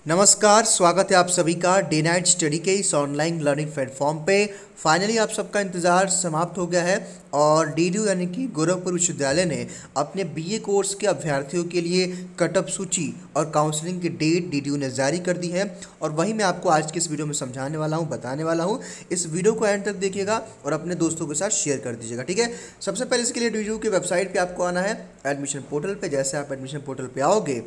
नमस्कार, स्वागत है आप सभी का डे नाइट स्टडी के इस ऑनलाइन लर्निंग प्लेटफॉर्म पे। फाइनली आप सबका इंतज़ार समाप्त हो गया है और डीडीयू यानी कि गोरखपुर विश्वविद्यालय ने अपने बीए कोर्स के अभ्यर्थियों के लिए कटअप सूची और काउंसलिंग की डेट डीडीयू ने जारी कर दी है और वही मैं आपको आज की इस वीडियो में समझाने वाला हूँ, बताने वाला हूँ। इस वीडियो को एंड तक देखिएगा और अपने दोस्तों के साथ शेयर कर दीजिएगा, ठीक है। सबसे पहले इसके लिए डीडीयू की वेबसाइट पर आपको आना है, एडमिशन पोर्टल पर। जैसे आप एडमिशन पोर्टल पर आओगे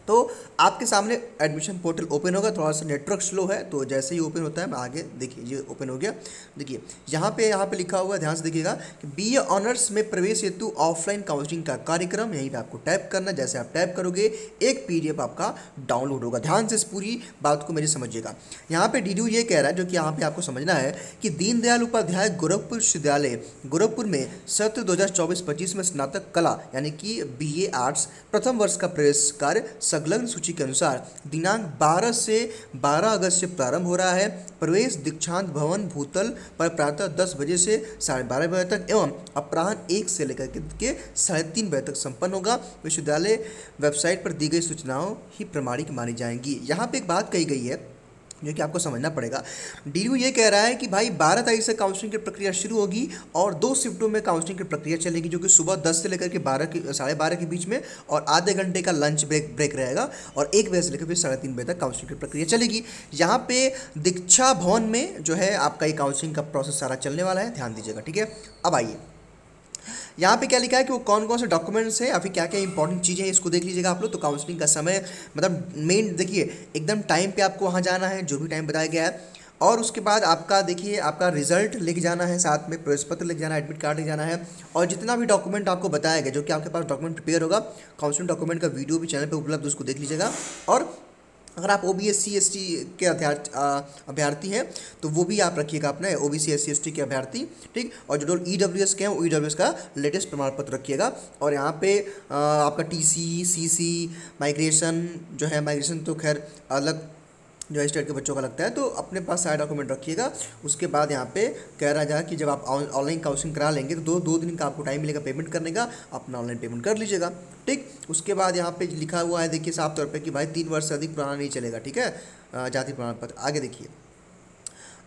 तो आपके सामने एडमिशन पोर्टल ओपन होगा। थोड़ा सा नेटवर्क स्लो है तो जैसे ही ओपन होता है मैं आगे देखिए ये ओपन हो गया। देखिए यहाँ पे लिखा हुआ है, ध्यान से देखिएगा कि बीए ऑनर्स में प्रवेश हेतु ऑफलाइन काउंसलिंग का कार्यक्रम। यहीं पे आपको टैप करना है। जैसे आप टैप करोगे एक पीडीएफ आपका डाउनलोड होगा। ध्यान से इस पूरी बात को मेरी समझिएगा। यहाँ पे डीडीयू ये कह रहा है, जो कि यहाँ पे आपको समझना है कि दीनदयाल उपाध्याय गोरखपुर विश्वविद्यालय गोरखपुर में सत्र 2024-25 में स्नातक कला यानी कि बीए आर्ट्स प्रथम वर्ष का प्रवेश कार्य संलग्न सूची के अनुसार दिनांक 12 से 12 अगस्त से प्रारंभ हो रहा है। प्रवेश दीक्षांत भवन भूतल पर प्रातः 10 बजे से 12:30 बजे तक एवं अपराह्न 1 से लेकर के 3:30 बजे तक संपन्न होगा। विश्वविद्यालय वेबसाइट पर दी गई सूचनाओं ही प्रमाणिक मानी जाएंगी। यहाँ पे एक बात कही गई है जो कि आपको समझना पड़ेगा। डीयू ये कह रहा है कि भाई 12 तारीख से काउंसलिंग की प्रक्रिया शुरू होगी और 2 शिफ्टों में काउंसलिंग की प्रक्रिया चलेगी, जो कि सुबह 10 से लेकर के 12 के बीच में और आधे घंटे का लंच ब्रेक रहेगा और 1 बजे से लेकर फिर 3:30 बजे तक काउंसलिंग की प्रक्रिया चलेगी। यहाँ पे दीक्षा भवन में जो है आपका ये काउंसलिंग का प्रोसेस सारा चलने वाला है, ध्यान दीजिएगा, ठीक है। अब आइए यहाँ पे क्या लिखा है कि वो कौन कौन से डॉक्यूमेंट्स हैं या फिर क्या क्या इंपॉर्टेंट चीज़ें हैं, इसको देख लीजिएगा आप लोग। तो काउंसलिंग का समय मतलब मेन देखिए एकदम टाइम पे आपको वहाँ जाना है, जो भी टाइम बताया गया है। और उसके बाद आपका देखिए आपका रिजल्ट लिख जाना है, साथ में प्रवेश पत्र लिख जाना है, एडमिट कार्ड लिख जाना है और जितना भी डॉक्यूमेंट आपको बताया गया, जो कि आपके पास डॉक्यूमेंट प्रिपेयर होगा, काउंसलिंग डॉक्यूमेंट का वीडियो भी चैनल पर उपलब्ध, उसको देख लीजिएगा। और अगर आप OBC SC के अभ्यर्थी हैं तो वो भी आप रखिएगा अपना OBC SC ST के अभ्यर्थी, ठीक। और जो EWS के हैं वो EWS का लेटेस्ट प्रमाण पत्र रखिएगा। और यहाँ पे आपका TC CC माइग्रेशन जो है, माइग्रेशन तो खैर अलग जो है स्टेट के बच्चों का लगता है, तो अपने पास सारे डॉक्यूमेंट रखिएगा। उसके बाद यहाँ पे कह रहा है कि जब आप ऑनलाइन काउंसलिंग करा लेंगे तो दो दिन का आपको टाइम मिलेगा पेमेंट करने का, अपना ऑनलाइन पेमेंट कर लीजिएगा, ठीक। उसके बाद यहाँ पे लिखा हुआ है देखिए साफ तौर पे कि भाई 3 वर्ष से अधिक पुराना नहीं चलेगा, ठीक है, जाति प्रमाण पत्र। आगे देखिए,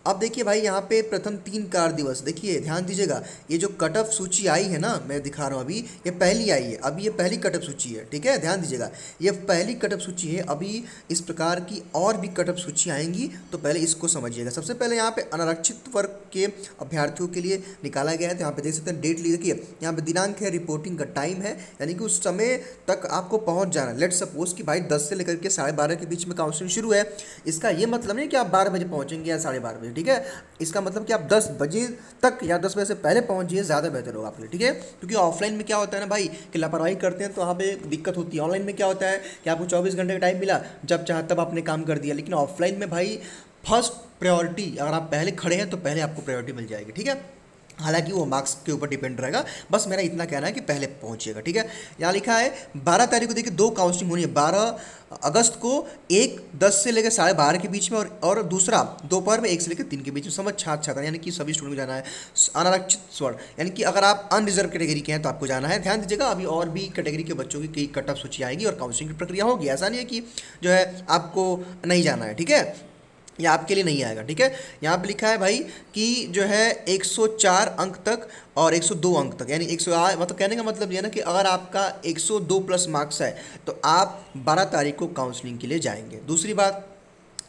अब देखिए भाई यहाँ पे प्रथम 3 कार्य दिवस, देखिए ध्यान दीजिएगा, ये जो कटअप सूची आई है ना, मैं दिखा रहा हूँ अभी, ये पहली आई है, अभी ये पहली कटअप सूची है, ठीक है, ध्यान दीजिएगा, ये पहली कटअप सूची है। अभी इस प्रकार की और भी कटअप सूची आएंगी, तो पहले इसको समझिएगा। सबसे पहले यहाँ पे अनारक्षित वर्ग के अभ्यर्थियों के लिए निकाला गया है, तो यहाँ पे देख सकते हैं डेट लिखिए, यहाँ पे दिनांक है, रिपोर्टिंग का टाइम है, यानी कि उस समय तक आपको पहुँच जाना है। लेट सपोज कि भाई 10 से लेकर के 12:30 के बीच में काउंसलिंग शुरू है। इसका ये मतलब नहीं कि आप 12 बजे पहुँचेंगे या 12:30 बजे, ठीक है। इसका मतलब कि आप 10 बजे तक या 10 बजे से पहले पहुंच जाइए, ज़्यादा बेहतर होगा आपके लिए, ठीक है। क्योंकि ऑफलाइन में क्या होता है ना भाई कि लापरवाही करते हैं तो वहाँ पे दिक्कत होती है। ऑनलाइन में क्या होता है कि आपको 24 घंटे का टाइम मिला, जब चाहे तब आपने काम कर दिया। लेकिन ऑफलाइन में भाई फर्स्ट प्रायोरिटी, अगर आप पहले खड़े हैं तो पहले आपको प्रायोरिटी मिल जाएगी, ठीक है। हालांकि वो मार्क्स के ऊपर डिपेंड रहेगा, बस मेरा इतना कहना है कि पहले पहुंचिएगा, ठीक है। यहाँ लिखा है 12 तारीख को देखिए 2 काउंसलिंग होनी है, 12 अगस्त को 10 से लेकर 12:30 के बीच में और दूसरा दोपहर में 1 से लेकर 3 के बीच में। समझ छात्र यानी कि सभी स्टूडेंट को जाना है। अनारक्षित स्वर्ण यानी कि अगर आप अनरिजर्व कैटेगरी के हैं तो आपको जाना है। ध्यान दीजिएगा, अभी और भी कैटेगरी के बच्चों की कई कटअप सूची आएगी और काउंसलिंग की प्रक्रिया होगी। ऐसा नहीं है कि जो है आपको नहीं जाना है, ठीक है, ये आपके लिए नहीं आएगा, ठीक है। यहाँ पे लिखा है भाई कि जो है 104 अंक तक और 102 अंक तक, यानी 100 मतलब कहने का मतलब ये ना कि अगर आपका 102 प्लस मार्क्स है तो आप 12 तारीख को काउंसलिंग के लिए जाएंगे। दूसरी बात,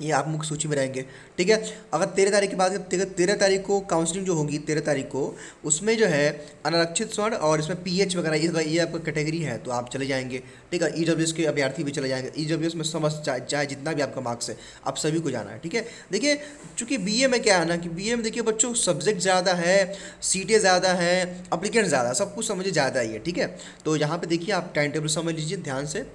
ये आप मुख्य सूची में रहेंगे, ठीक है। अगर 13 तारीख की बात करें, 13 तारीख को काउंसलिंग जो होगी 13 तारीख को, उसमें जो है अनारक्षित स्वर्ण और इसमें PH वगैरह ये आपका कैटेगरी है तो आप चले जाएंगे, ठीक है। EWS के अभ्यर्थी भी चले जाएंगे। EWS में समझ चाहे जितना भी आपका मार्क्स है आप सभी को जाना है, ठीक है। देखिए चूँकि BA में क्या है ना कि BA में देखिए बच्चों सब्जेक्ट ज़्यादा है, सीटें ज़्यादा है, अप्लीकेंट ज़्यादा, सब कुछ समझे ज़्यादा ही है, ठीक है। तो यहाँ पर देखिए आप टाइम टेबल समझ लीजिए ध्यान से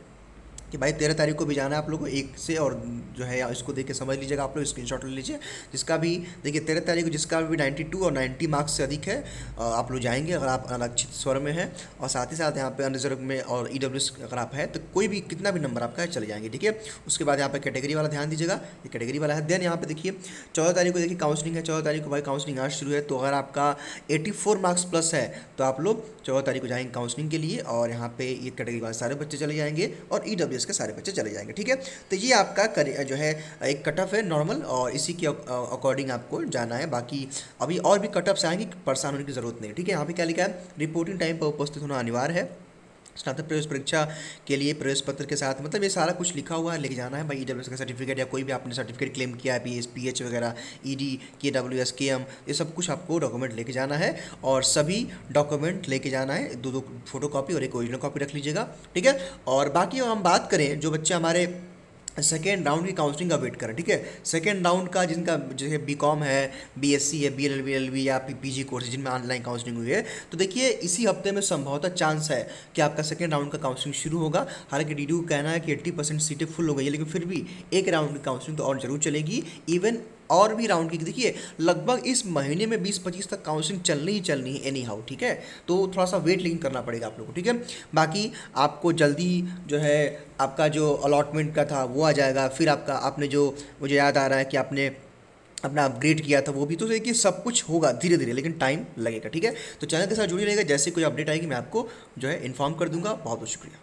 कि भाई 13 तारीख को भी जाना है आप लोगों को 1 से, और जो है इसको देख के समझ लीजिएगा, आप लोग स्क्रीनशॉट ले लीजिए। जिसका भी देखिए 13 तारीख को जिसका भी 92 और 90 मार्क्स से अधिक है आप लोग जाएंगे अगर आप अनारक्षित स्वर में हैं। और साथ ही साथ यहाँ पे अनरिजर्व में और EWS अगर आप है तो कोई भी कितना भी नंबर आपका है चले जाएंगे, ठीक है। उसके बाद यहाँ पे कैटेगरी वाला ध्यान दीजिएगा, ये कैटेगरी वाला है। देन यहाँ पे देखिए 14 तारीख को देखिए काउंसलिंग है। 14 तारीख को भाई काउंसलिंग आज शुरू है, तो अगर आपका 84 मार्क्स प्लस है तो आप लोग 14 तारीख को जाएंगे काउंसलिंग के लिए। और यहाँ पे ये कैटेगरी वाले सारे बच्चे चले जाएंगे और के सारे बच्चे चले जाएंगे, ठीक है। तो ये आपका जो है एक कट ऑफ है नॉर्मल, और इसी के अकॉर्डिंग आपको जाना है। बाकी अभी और भी कट ऑफ्स आएंगे, परेशान होने की जरूरत नहीं है, ठीक है। यहाँ पे क्या लिखा है, रिपोर्टिंग टाइम पर उपस्थित होना अनिवार्य है स्नातक प्रवेश परीक्षा के लिए प्रवेश पत्र के साथ, मतलब ये सारा कुछ लिखा हुआ है, लेके जाना है भाई। ईडब्ल्यूएस का सर्टिफिकेट या कोई भी आपने सर्टिफिकेट क्लेम किया है, पीएच वगैरह, ईडी, केडब्ल्यूएस, केएम, ये सब कुछ आपको डॉक्यूमेंट लेके जाना है। और सभी डॉक्यूमेंट लेके जाना है, दो फोटो कॉपी और एक ओरिजिनल कॉपी रख लीजिएगा, ठीक है। और बाकी हम बात करें जो बच्चे हमारे सेकेंड राउंड की काउंसलिंग का वेट करें, ठीक है। सेकेंड राउंड का जिनका जैसे बीकॉम है, बीएससी है, बीएलएलबी या पीजी कोर्स जिनमें ऑनलाइन काउंसलिंग हुई है, तो देखिए इसी हफ्ते में संभवतः चांस है कि आपका सेकेंड राउंड का काउंसलिंग शुरू होगा। हालांकि डीडीयू का कहना है कि 80% सीटें फुल हो गई है, लेकिन फिर भी एक राउंड की काउंसलिंग तो और जरूर चलेगी। इवन और भी राउंड की देखिए लगभग इस महीने में 20-25 तक काउंसलिंग चलनी ही चलनी है एनी हाउ, ठीक है। तो थोड़ा सा वेट लेकिन करना पड़ेगा आप लोगों को, ठीक है। बाकी आपको जल्दी जो है आपका जो अलॉटमेंट का था वो आ जाएगा। फिर आपका आपने जो, मुझे याद आ रहा है कि आपने अपना अपग्रेड किया था वो भी, तो देखिए सब कुछ होगा धीरे धीरे, लेकिन टाइम लगेगा, ठीक है। तो चैनल के साथ जुड़ी रहेगा, जैसे कोई अपडेट आएगी मैं आपको जो है इन्फॉर्म कर दूंगा। बहुत बहुत शुक्रिया।